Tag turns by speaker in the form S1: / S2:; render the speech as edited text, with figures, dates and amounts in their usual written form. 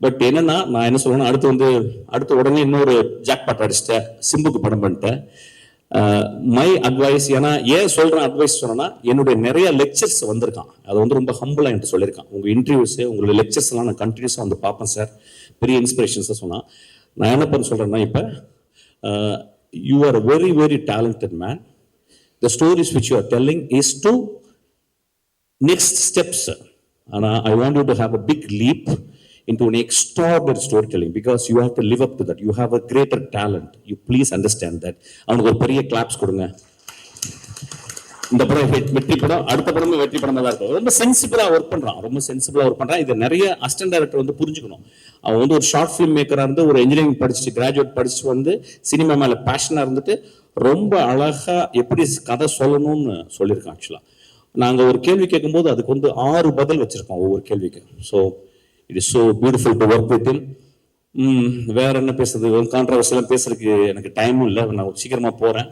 S1: But என்னன்னா நான் என்ன சொல்றேன்னா அடுத்து உடனே இன்னொரு ஜாக்பாட் அடிச்சிட்டேன், சிம்புக்கு படம் பண்ணிட்டேன். மை அட்வைஸ், ஏன்னா ஏன் சொல்றேன் அட்வைஸ் சொன்னா, என்னுடைய நிறைய லெக்சர்ஸ் வந்திருக்கான், அது வந்து ரொம்ப ஹம்பிளா என்கிட்ட சொல்லியிருக்கான். உங்க இன்டர்வியூஸ் உங்களுடைய லெக்சர்ஸ் எல்லாம் நான் கண்டினியூஸா வந்து பார்ப்பேன் சார், பெரிய இன்ஸ்பிரேஷன்ஸா சொன்னா. நான் என்ன பண்ண சொல்றேன்னா, இப்ப you are very very talented man. The stories which you are telling is to next steps. And I want you to have a big leap into an extraordinary storytelling, because you have to live up to that. You have a greater talent. You please understand that. அவனுக்கு ஒரு பெரிய claps கொடுங்க. இந்த படம் வெற்றி படம், அடுத்த படமும் வெற்றி படமா தான் இருக்கும். ரொம்ப சென்சிபிளா ஒர்க் பண்றான். இது நிறைய அசிஸ்டன்ட் டைரக்டர் வந்து புரிஞ்சுக்கணும். அவன் வந்து ஒரு ஷார்ட் ஃபிலிம் மேக்கரா இருந்து, ஒரு இன்ஜினியரிங் படிச்சுட்டு கிராஜுவேட் படிச்சுட்டு வந்து சினிமா மேல பேஷனா இருந்துட்டு ரொம்ப அழகா எப்படி கதை சொல்லணும்னு சொல்லியிருக்கான். ஆக்சுவலா நாங்கள் ஒரு கேள்வி கேட்கும்போது அதுக்கு வந்து 6 பதில் வச்சிருக்கோம் ஒவ்வொரு கேள்விக்கு. So it is so beautiful to work with him. வேற என்ன பேசுறது, கான்ட்ரவர்சியெல்லாம் பேசுறதுக்கு எனக்கு டைமும் இல்லை, நான் சீக்கிரமா போறேன்.